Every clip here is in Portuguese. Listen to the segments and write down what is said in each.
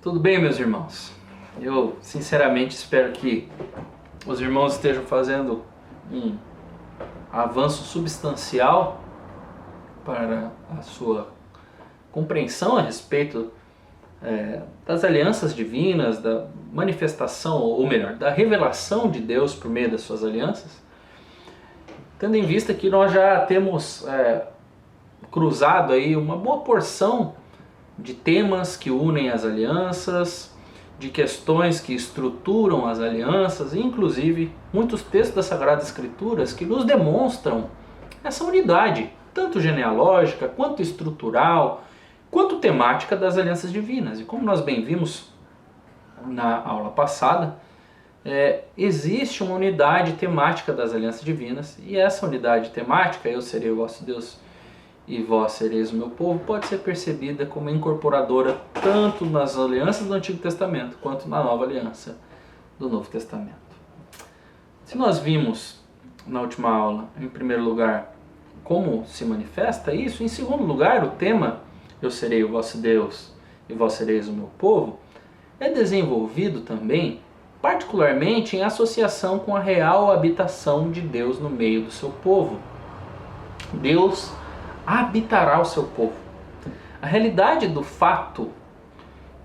Tudo bem, meus irmãos? Eu sinceramente espero que os irmãos estejam fazendo um avanço substancial para a sua compreensão a respeito das alianças divinas, da manifestação, ou melhor, da revelação de Deus por meio das suas alianças, tendo em vista que nós já temos cruzado aí uma boa porção de temas que unem as alianças, de questões que estruturam as alianças, e inclusive muitos textos das Sagradas Escrituras que nos demonstram essa unidade, tanto genealógica, quanto estrutural, quanto temática das alianças divinas. E como nós bem vimos na aula passada, existe uma unidade temática das alianças divinas, e essa unidade temática, eu serei o vosso Deus e vós sereis o meu povo, pode ser percebida como incorporadora tanto nas alianças do Antigo Testamento quanto na nova aliança do Novo Testamento. Se nós vimos na última aula, em primeiro lugar, como se manifesta isso, em segundo lugar, o tema eu serei o vosso Deus e vós sereis o meu povo é desenvolvido também particularmente em associação com a real habitação de Deus no meio do seu povo. Deus habitará o seu povo. A realidade do fato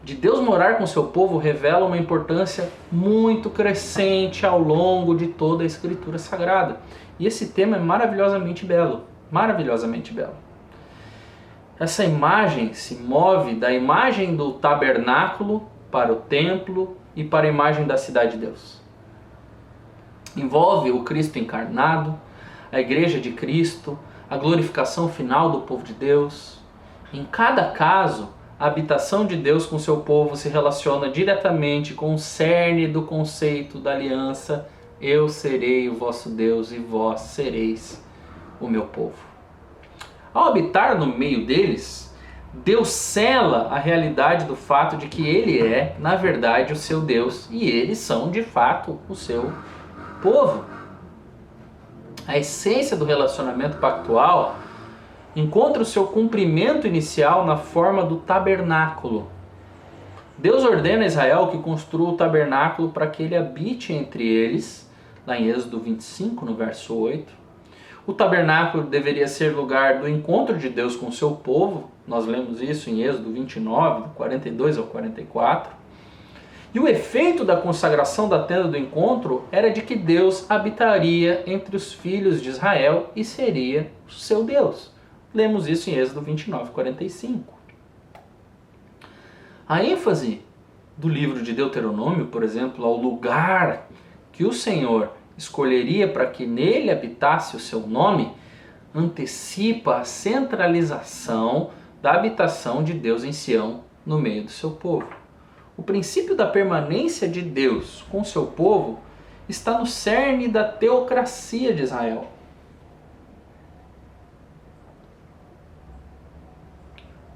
de Deus morar com o seu povo revela uma importância muito crescente ao longo de toda a Escritura Sagrada. E esse tema é maravilhosamente belo, maravilhosamente belo. Essa imagem se move da imagem do tabernáculo para o templo e para a imagem da cidade de Deus. Envolve o Cristo encarnado, a igreja de Cristo, a glorificação final do povo de Deus. Em cada caso, a habitação de Deus com seu povo se relaciona diretamente com o cerne do conceito da aliança: eu serei o vosso Deus e vós sereis o meu povo. Ao habitar no meio deles, Deus sela a realidade do fato de que Ele é, na verdade, o seu Deus e eles são, de fato, o seu povo. A essência do relacionamento pactual encontra o seu cumprimento inicial na forma do tabernáculo. Deus ordena a Israel que construa o tabernáculo para que ele habite entre eles, lá em Êxodo 25, no verso 8. O tabernáculo deveria ser lugar do encontro de Deus com o seu povo, nós lemos isso em Êxodo 29, do 42 ao 44. E o efeito da consagração da tenda do encontro era de que Deus habitaria entre os filhos de Israel e seria o seu Deus. Lemos isso em Êxodo 29, 45. A ênfase do livro de Deuteronômio, por exemplo, ao lugar que o Senhor escolheria para que nele habitasse o seu nome, antecipa a centralização da habitação de Deus em Sião no meio do seu povo. O princípio da permanência de Deus com seu povo está no cerne da teocracia de Israel.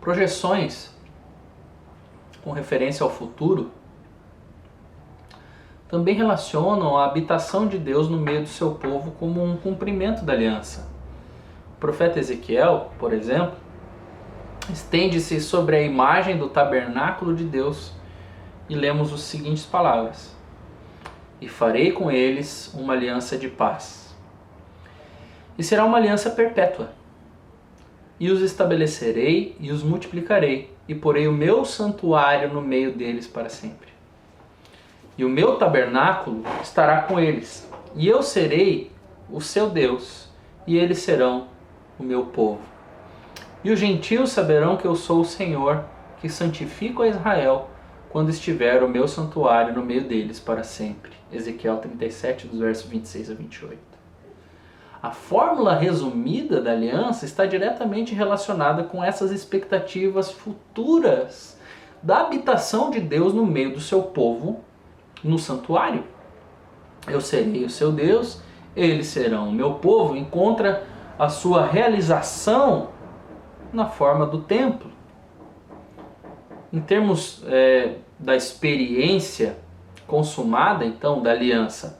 Projeções com referência ao futuro também relacionam a habitação de Deus no meio do seu povo como um cumprimento da aliança. O profeta Ezequiel, por exemplo, estende-se sobre a imagem do tabernáculo de Deus e lemos as seguintes palavras: e farei com eles uma aliança de paz, e será uma aliança perpétua, e os estabelecerei e os multiplicarei, e porei o meu santuário no meio deles para sempre. E o meu tabernáculo estará com eles, e eu serei o seu Deus, e eles serão o meu povo. E os gentios saberão que eu sou o Senhor, que santifico a Israel, quando estiver o meu santuário no meio deles para sempre. Ezequiel 37, dos versos 26 a 28. A fórmula resumida da aliança está diretamente relacionada com essas expectativas futuras da habitação de Deus no meio do seu povo, no santuário. Eu serei o seu Deus, eles serão o meu povo, encontra a sua realização na forma do templo. Em termos da experiência consumada, então, da aliança,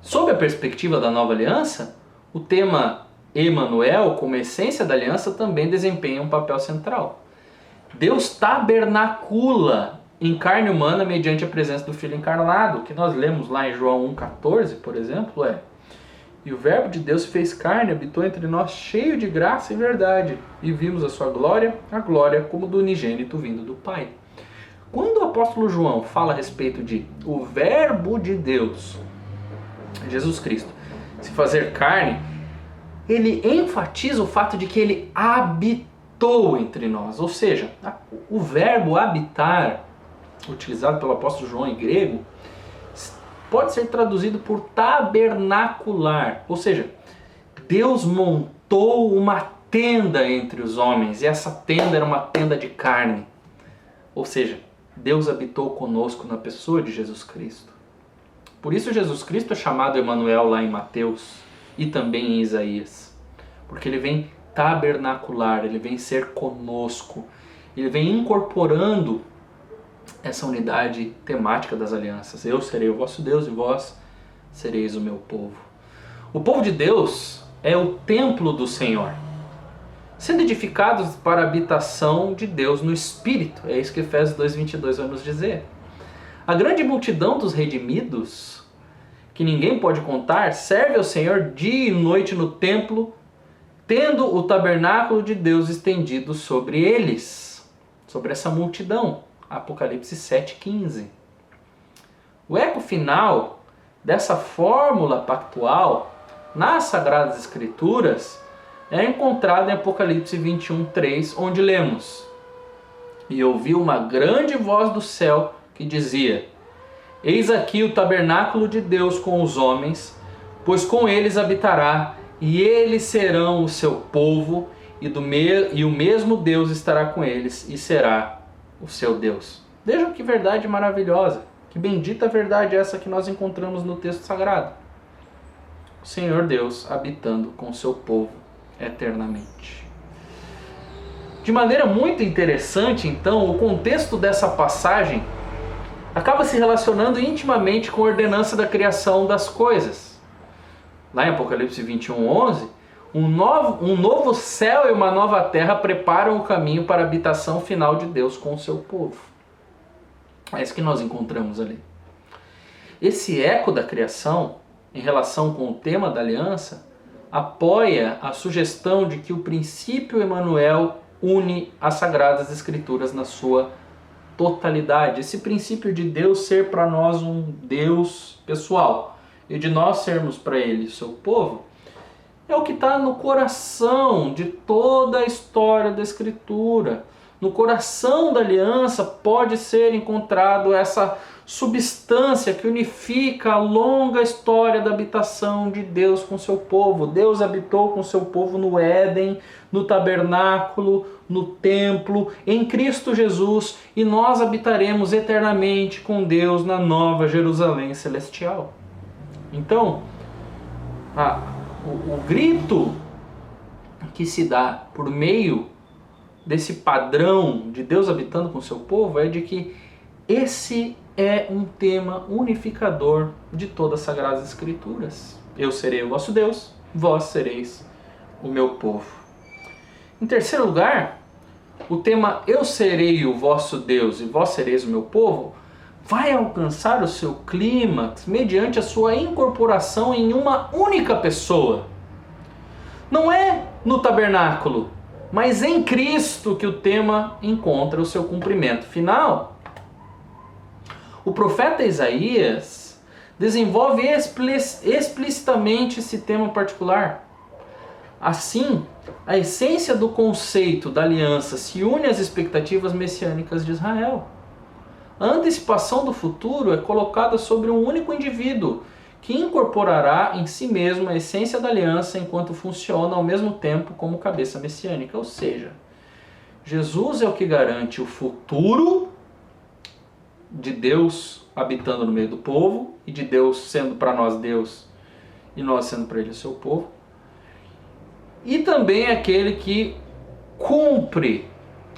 sob a perspectiva da nova aliança, o tema Emanuel, como essência da aliança, também desempenha um papel central. Deus tabernacula em carne humana mediante a presença do Filho encarnado, que nós lemos lá em João 1,14, por exemplo, e o Verbo de Deus se fez carne, habitou entre nós cheio de graça e verdade, e vimos a sua glória, a glória como do unigênito vindo do Pai. Quando o apóstolo João fala a respeito de o Verbo de Deus, Jesus Cristo, se fazer carne, ele enfatiza o fato de que ele habitou entre nós. Ou seja, o verbo habitar, utilizado pelo apóstolo João em grego, pode ser traduzido por tabernacular. Ou seja, Deus montou uma tenda entre os homens, e essa tenda era uma tenda de carne. Ou seja, Deus habitou conosco na pessoa de Jesus Cristo. Por isso Jesus Cristo é chamado Emanuel lá em Mateus e também em Isaías. Porque ele vem tabernacular, ele vem ser conosco. Ele vem incorporando essa unidade temática das alianças. Eu serei o vosso Deus e vós sereis o meu povo. O povo de Deus é o templo do Senhor, sendo edificados para a habitação de Deus no Espírito. É isso que Efésios 2,22 vai nos dizer. A grande multidão dos redimidos, que ninguém pode contar, serve ao Senhor dia e noite no templo, tendo o tabernáculo de Deus estendido sobre eles, sobre essa multidão. Apocalipse 7,15. O eco final dessa fórmula pactual nas Sagradas Escrituras é encontrado em Apocalipse 21,3, onde lemos: E ouvi uma grande voz do céu que dizia: Eis aqui o tabernáculo de Deus com os homens, pois com eles habitará, e eles serão o seu povo, e o mesmo Deus estará com eles, e será o seu Deus. Vejam que verdade maravilhosa, que bendita verdade essa que nós encontramos no texto sagrado. O Senhor Deus habitando com o seu povo eternamente. De maneira muito interessante, então, o contexto dessa passagem acaba se relacionando intimamente com a ordenança da criação das coisas. Lá em Apocalipse 21:11, um novo céu e uma nova terra preparam o caminho para a habitação final de Deus com o seu povo. É isso que nós encontramos ali. Esse eco da criação, em relação com o tema da aliança, apoia a sugestão de que o princípio Emanuel une as Sagradas Escrituras na sua totalidade. Esse princípio de Deus ser para nós um Deus pessoal e de nós sermos para Ele o seu povo, é o que está no coração de toda a história da Escritura. No coração da aliança pode ser encontrado essa substância que unifica a longa história da habitação de Deus com seu povo. Deus habitou com seu povo no Éden, no tabernáculo, no templo, em Cristo Jesus, e nós habitaremos eternamente com Deus na nova Jerusalém celestial. Então, o grito que se dá por meio desse padrão de Deus habitando com seu povo é de que esse é um tema unificador de todas as Sagradas Escrituras. Eu serei o vosso Deus, vós sereis o meu povo. Em terceiro lugar, o tema eu serei o vosso Deus e vós sereis o meu povo vai alcançar o seu clímax mediante a sua incorporação em uma única pessoa. Não é no tabernáculo, mas em Cristo que o tema encontra o seu cumprimento final. O profeta Isaías desenvolve explicitamente esse tema particular. Assim, a essência do conceito da aliança se une às expectativas messiânicas de Israel. A antecipação do futuro é colocada sobre um único indivíduo, que incorporará em si mesmo a essência da aliança enquanto funciona ao mesmo tempo como cabeça messiânica. Ou seja, Jesus é o que garante o futuro de Deus habitando no meio do povo, e de Deus sendo para nós Deus e nós sendo para Ele o seu povo. E também é aquele que cumpre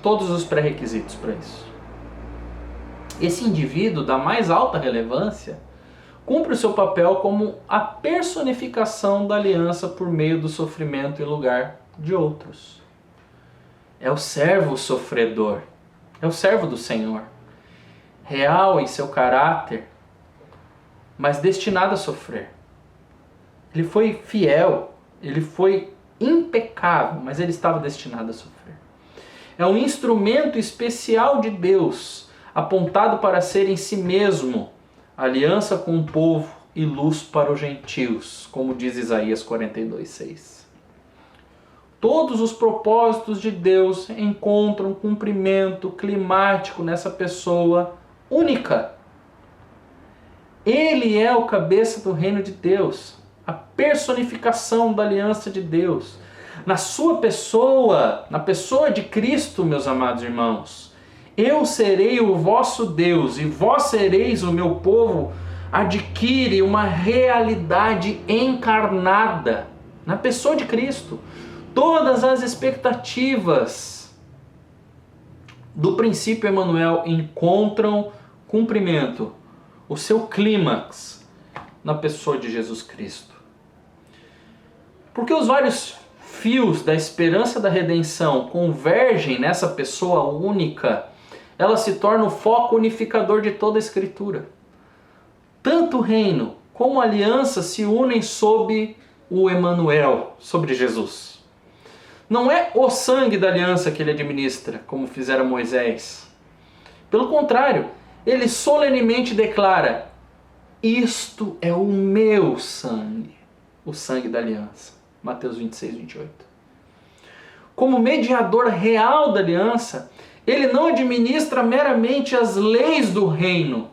todos os pré-requisitos para isso. Esse indivíduo da mais alta relevância cumpre o seu papel como a personificação da aliança por meio do sofrimento em lugar de outros. É o servo sofredor, é o servo do Senhor. real em seu caráter, mas destinado a sofrer. Ele foi fiel, ele foi impecável, mas ele estava destinado a sofrer. É um instrumento especial de Deus, apontado para ser em si mesmo aliança com o povo e luz para os gentios, como diz Isaías 42:6. Todos os propósitos de Deus encontram cumprimento climático nessa pessoa única. Ele é o cabeça do reino de Deus, a personificação da aliança de Deus. Na sua pessoa, na pessoa de Cristo, meus amados irmãos, eu serei o vosso Deus e vós sereis o meu povo, adquire uma realidade encarnada na pessoa de Cristo. Todas as expectativas do princípio Emanuel encontram cumprimento, o seu clímax na pessoa de Jesus Cristo. Porque os vários fios da esperança da redenção convergem nessa pessoa única, ela se torna o foco unificador de toda a Escritura. Tanto o reino como a aliança se unem sob o Emanuel, sobre Jesus. Não é o sangue da aliança que ele administra, como fizera Moisés. Pelo contrário, ele solenemente declara: isto é o meu sangue, o sangue da aliança. Mateus 26:28. Como mediador real da aliança, ele não administra meramente as leis do reino.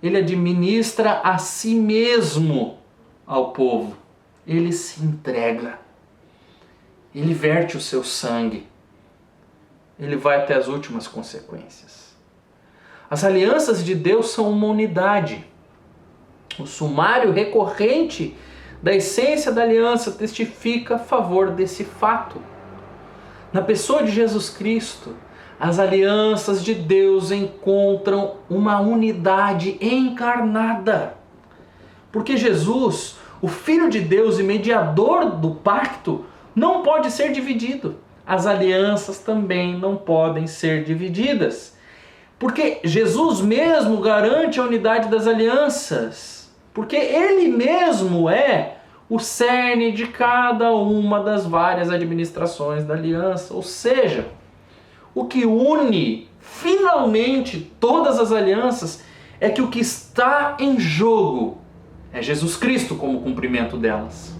Ele administra a si mesmo ao povo. Ele se entrega. Ele verte o seu sangue. Ele vai até as últimas consequências. As alianças de Deus são uma unidade. O sumário recorrente da essência da aliança testifica a favor desse fato. Na pessoa de Jesus Cristo, as alianças de Deus encontram uma unidade encarnada. Porque Jesus, o Filho de Deus e mediador do pacto, não pode ser dividido. As alianças também não podem ser divididas. Porque Jesus mesmo garante a unidade das alianças. Porque Ele mesmo é o cerne de cada uma das várias administrações da aliança. Ou seja, o que une finalmente todas as alianças é que o que está em jogo é Jesus Cristo como cumprimento delas.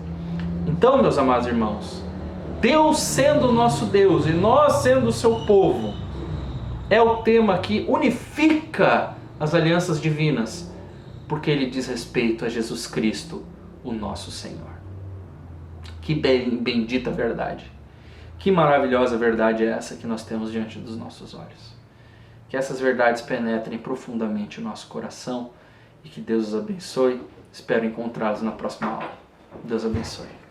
Então, meus amados irmãos, Deus sendo o nosso Deus e nós sendo o seu povo, é o tema que unifica as alianças divinas, porque ele diz respeito a Jesus Cristo, o nosso Senhor. Que bendita verdade! Que maravilhosa verdade é essa que nós temos diante dos nossos olhos. Que essas verdades penetrem profundamente o nosso coração e que Deus os abençoe. Espero encontrá-los na próxima aula. Deus abençoe.